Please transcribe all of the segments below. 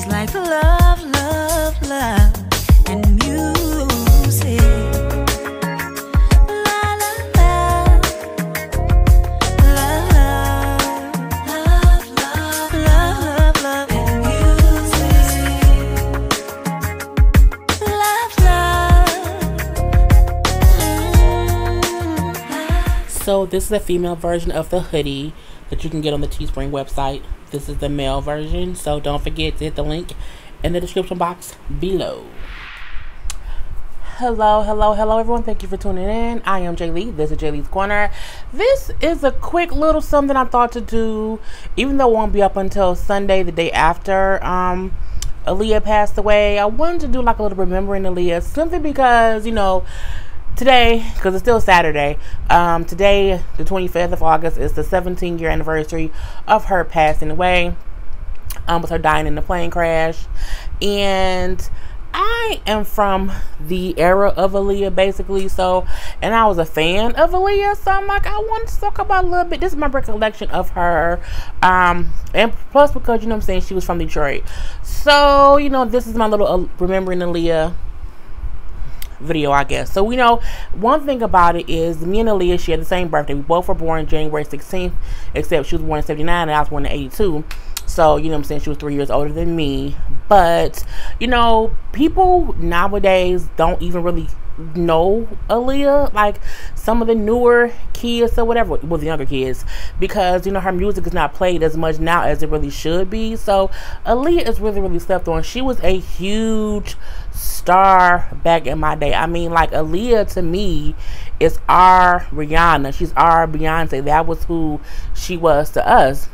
She's like love, love, love, and music. La la la, love, love, love, love, love, love, and music. Love, love. So this is a female version of the hoodie that you can get on the Teespring website. This is the male version, so don't forget to hit the link in the description box below. Hello everyone, thank you for tuning in. I am Jay Lee. This is Jay Lee's Corner. This is a quick little something I thought to do, even though it won't be up until Sunday, the day after Aaliyah passed away. I wanted to do like a little remembering Aaliyah, simply because, you know, today, because it's still Saturday, today, the 25th of August, is the 17-year anniversary of her passing away, with her dying in the plane crash. And I am from the era of Aaliyah, basically, so, and I was a fan of Aaliyah, so I'm like, I wanted to talk about a little bit. This is my recollection of her, and plus because, you know what I'm saying, she was from Detroit. So, you know, this is my little remembering Aaliyah video, I guess. So, you know, one thing about it is me and Aaliyah share the same birthday. We both were born January 16th, except she was born in 79 and I was born in 82. So, you know what I'm saying, she was 3 years older than me. But, you know, people nowadays don't even really know Aaliyah, like some of the newer kids or whatever, well, the younger kids, because, you know, her music is not played as much now as it really should be. So Aaliyah is really slept on. She was a huge star back in my day. I mean, like, Aaliyah to me is our Rihanna. She's our Beyonce. That was who she was to us.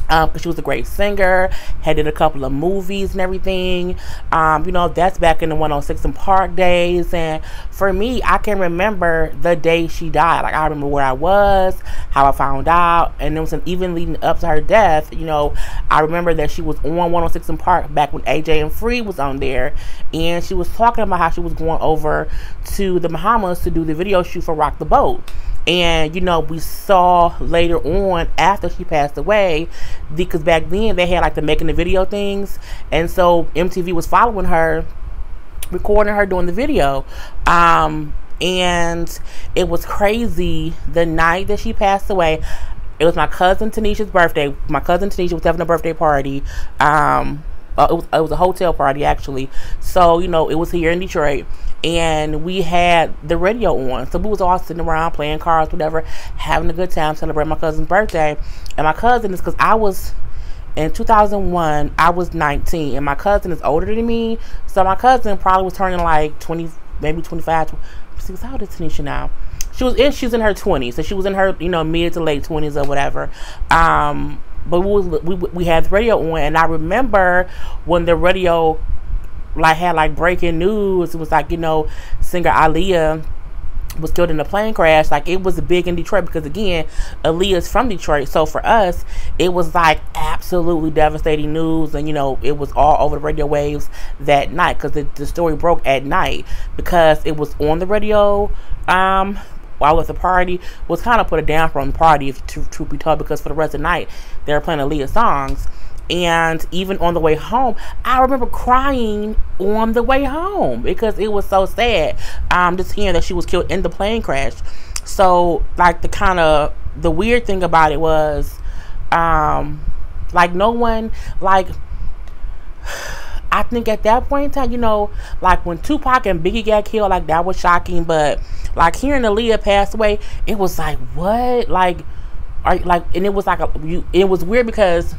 Because she was a great singer, had did a couple of movies and everything. You know, that's back in the 106 and Park days. And for me, I can remember the day she died. Like, I remember where I was, how I found out, and it was even leading up to her death. You know, I remember that she was on 106 and Park back when AJ and Free was on there, and she was talking about how she was going over to the Bahamas to do the video shoot for Rock the Boat. And, you know, we saw later on after she passed away, because back then they had like the making the video things, and so MTV was following her, recording her doing the video. And it was crazy. The night that she passed away, it was my cousin Tanisha's birthday. My cousin Tanisha was having a birthday party. It was a hotel party, actually. So, you know, it was here in Detroit, and we had the radio on. So we was all sitting around playing cards, whatever, having a good time, celebrating my cousin's birthday. And my cousin is, because I was, in 2001, I was 19, and my cousin is older than me. So my cousin probably was turning like 20, maybe 25. How old is Tanisha now? She's in her 20s, so she was in her, you know, mid to late 20s or whatever. But we had the radio on, and I remember when the radio like had like breaking news. It was like, you know, singer Aaliyah was killed in a plane crash. Like, it was big in Detroit because, again, Aaliyah's from Detroit. So for us, it was like absolutely devastating news, and, you know, it was all over the radio waves that night, because the story broke at night, because it was on the radio. While at the party, was kind of put it down from the party, if truth be told, because for the rest of the night they were playing Aaliyah songs. And even on the way home, I remember crying on the way home because it was so sad, just hearing that she was killed in the plane crash. So, like, the weird thing about it was, like, no one, like, I think at that point in time, you know, like when Tupac and Biggie got killed, like, that was shocking. But like hearing Aaliyah pass away, it was like, what? Like, and it was like it was weird because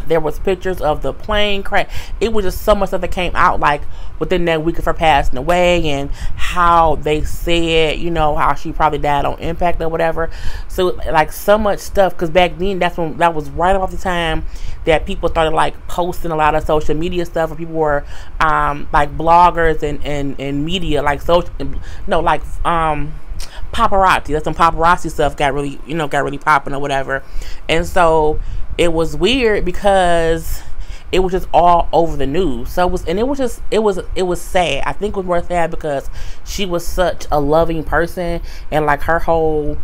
there was pictures of the plane crash. It was just so much stuff that came out like within that week of her passing away, and how they said, you know, how she probably died on impact or whatever. So like so much stuff, because back then that was right about the time that people started like posting a lot of social media stuff, and people were like bloggers and media, like social, no, like paparazzi. That's some paparazzi stuff got really popping or whatever. And so it was weird because it was just all over the news. So it was sad. I think it was more sad because she was such a loving person, and like her whole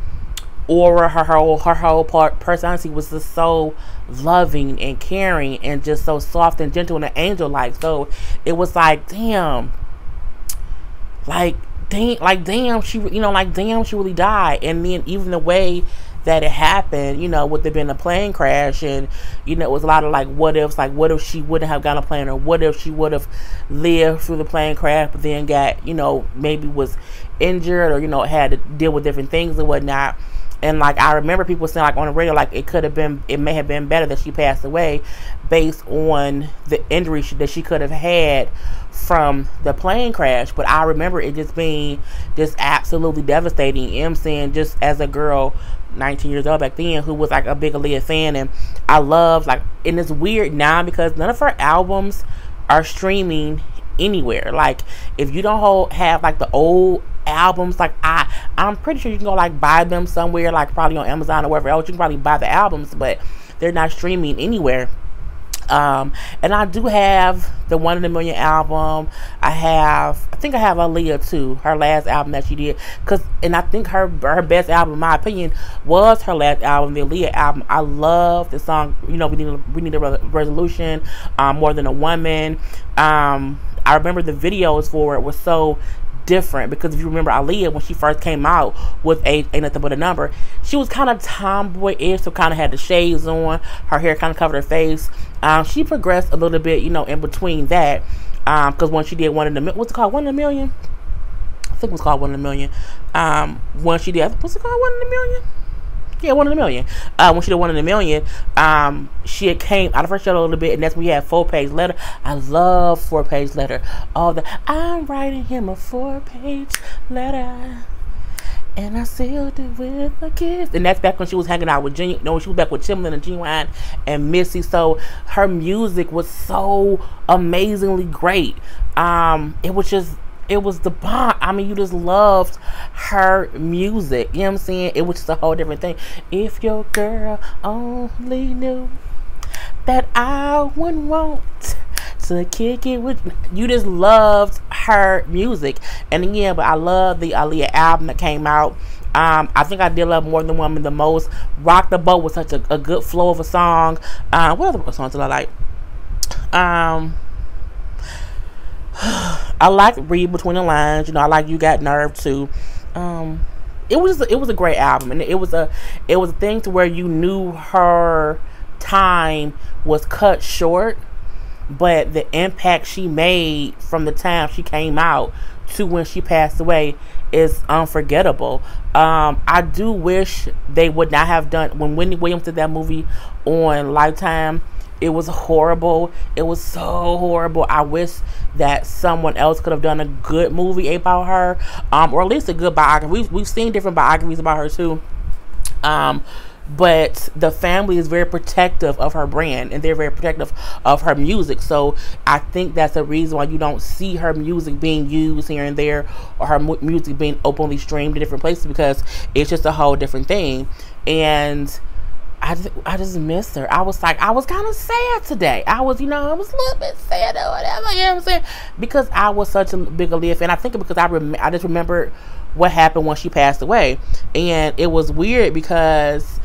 aura, her whole personality was just so loving and caring and just so soft and gentle and angel like. So it was like, damn, damn, she, damn, she really died. And then even the way that it happened, with it being a plane crash, and it was a lot of like what ifs, like what if she wouldn't have gotten a plane, or what if she would have lived through the plane crash but then got, maybe was injured, or had to deal with different things and whatnot. And like I remember people saying like on the radio, like it may have been better that she passed away based on the injury that she could have had from the plane crash. But I remember it just being just absolutely devastating. I'm saying, just as a girl, 19 years old back then, who was like a big Aaliyah fan, and I love, like, and it's weird now because none of her albums are streaming anywhere. Like, if you don't have like the old albums, like I'm pretty sure you can go like buy them somewhere, like probably on Amazon or wherever else. You can probably buy the albums, but they're not streaming anywhere. And I do have the One in a Million album. I think I have Aaliyah too, her last album that she did, and I think her best album, in my opinion, was her last album, the Aaliyah album. I love the song, we need a resolution, More Than a Woman. I remember the videos for it was so different, because if you remember Aaliyah, when she first came out with Ain't Nothing But a Number, she was kind of tomboy-ish, so kind of had the shades on, her hair kind of covered her face. She progressed a little bit, in between that, because when she did One in a Million, what's it called, One in a Million? I think it was called One in a Million. When she did, what's it called, One in a Million? Yeah, One in a Million. When she did One in a Million, she had came out of her shell a little bit, and that's when you had 4-page letter. I love 4-page letter. I'm writing him a 4-page letter, and I sealed it with a kiss. And that's back when she was hanging out with she was back with Timbaland and Genuine and Missy. So her music was so amazingly great. It was the bomb. I mean, you just loved her music. You know what I'm saying? It was just a whole different thing. If your girl only knew that I wouldn't want to kick it with... You just loved her music. And again, but I love the Aaliyah album that came out. I think I did love More Than Woman the most. Rock the Boat was such a good flow of a song. What other songs did I like? I like Read Between the Lines. I like You Got Nerve too. It was a great album, and it was a thing to where you knew her time was cut short, but the impact she made from the time she came out to when she passed away is unforgettable. I do wish they would not have done, when Wendy Williams did that movie on Lifetime, it was horrible. It was so horrible. I wish that someone else could have done a good movie about her, or at least a good biography. We've seen different biographies about her too. But the family is very protective of her brand, and they're very protective of her music. So I think that's the reason why you don't see her music being used here and there, or her music being openly streamed in different places, because it's just a whole different thing. And I just missed her. I was kind of sad today. I was a little bit sad or whatever, you know what I'm saying? Because I was such a big Aaliyah fan. I think because I just remembered what happened when she passed away. And it was weird because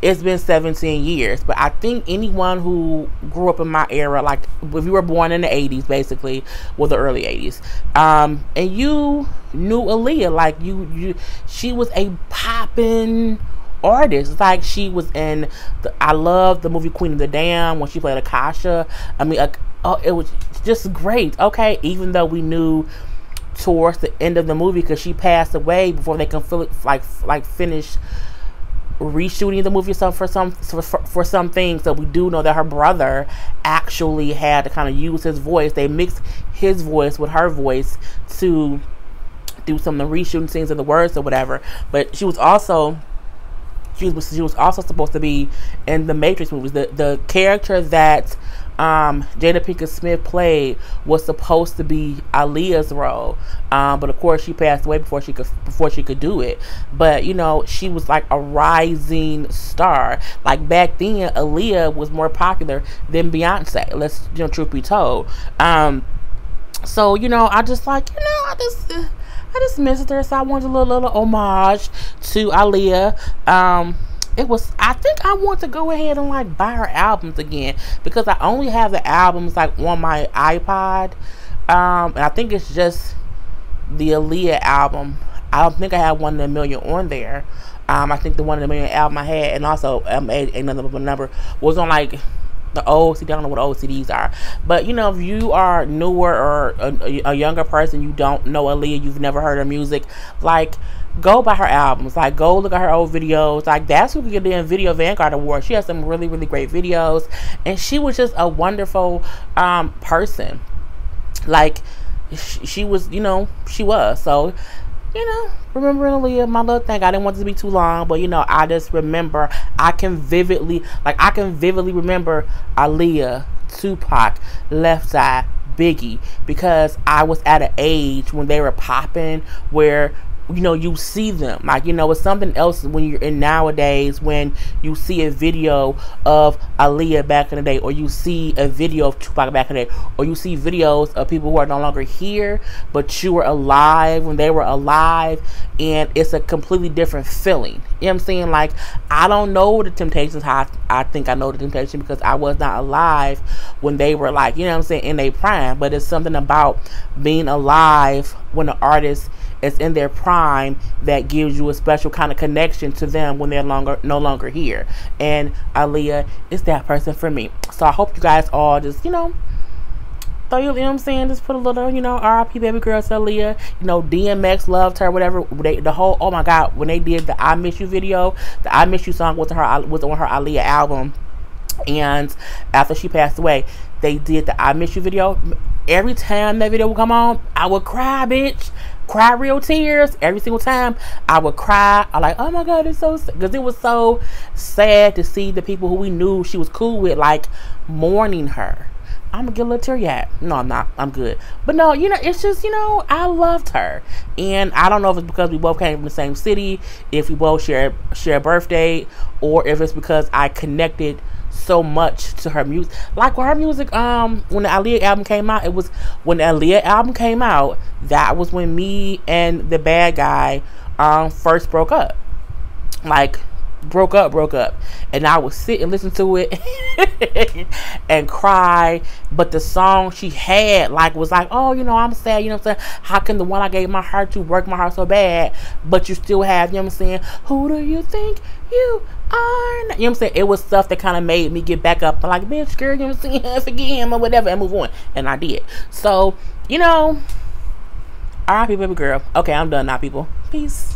it's been 17 years. But I think anyone who grew up in my era, like if you were born in the 80s, basically, well, the early 80s, and you knew Aaliyah, like she was a poppin' artist. Like, she was in I love the movie Queen of the Damned when she played Akasha. I mean, it was just great. Okay, even though we knew towards the end of the movie, because she passed away before they can finish reshooting the movie for some things. So we do know that her brother actually had to kind of use his voice. They mixed his voice with her voice to do some of the reshooting scenes and the words or whatever. But she was also supposed to be in the Matrix movies. The character that Jada Pinkett Smith played was supposed to be Aaliyah's role, but of course she passed away before she could do it. But she was like a rising star. Like, back then, Aaliyah was more popular than Beyonce. Let's truth be told. So I I just missed her, so I wanted a little homage to Aaliyah. I think I want to go ahead and like buy her albums again, because I only have the albums like on my iPod. And I think it's just the Aaliyah album. I don't think I have One in a Million on there. I think the One in a Million album I had, and also another number was on like the old CD. I don't know what old CDs are, but you know, if you are newer or a younger person, you don't know Aaliyah, you've never heard her music, like go buy her albums, like go look at her old videos. Like that's who could get in Video Vanguard Award. She has some really great videos, and she was just a wonderful person. Like she was, you know, she was. So, you know, remembering Aaliyah, my little thing. I didn't want it to be too long, but you know, I just remember. I can vividly remember Aaliyah, Tupac, Left Eye, Biggie, because I was at an age when they were popping, where you know, you see them. Like, you know, it's something else when you're in nowadays, when you see a video of Aaliyah back in the day, or you see a video of Tupac back in the day, or you see videos of people who are no longer here, but you were alive when they were alive, and it's a completely different feeling. You know what I'm saying? Like, I don't know the Temptations how I think I know the Temptation, because I was not alive when they were, like, you know what I'm saying, in their prime. But it's something about being alive when the artist is in their prime that gives you a special kind of connection to them when they're no longer here. And Aaliyah is that person for me. So I hope you guys all just, you know, you know what I'm saying, just put a little, you know, R.I.P. baby girl to Aaliyah. You know, DMX loved her, whatever. The whole, oh my God, when they did the I Miss You video, the I Miss You song was on her Aaliyah album. And after she passed away, they did the I Miss You video. Every time that video would come on, I would cry, bitch. Cry real tears. Every single time I would cry. I'm like, oh my God, it's so sad. Because it was so sad to see the people who we knew she was cool with, like, mourning her. I'm gonna get a little teary-eyed. No, I'm not. I'm good. But no, you know, it's just, you know, I loved her. And I don't know if it's because we both came from the same city, if we both share a birthday, or if it's because I connected so much to her music. Like when her music, when the Aaliyah album came out, that was when me and the bad guy first broke up. Like, broke up, and I would sit and listen to it and cry. But the song she had, like, was like, oh, you know, I'm sad, you know what I'm saying, how can the one I gave my heart to break my heart so bad, but you still have, you know what I'm saying, who do you think you are? You know what I'm saying? It was stuff that kind of made me get back up and like, bitch, girl, you know what I'm saying, forget him or whatever, and move on. And I did. So, you know, R.I.P. baby girl. Okay, I'm done now, people. Peace.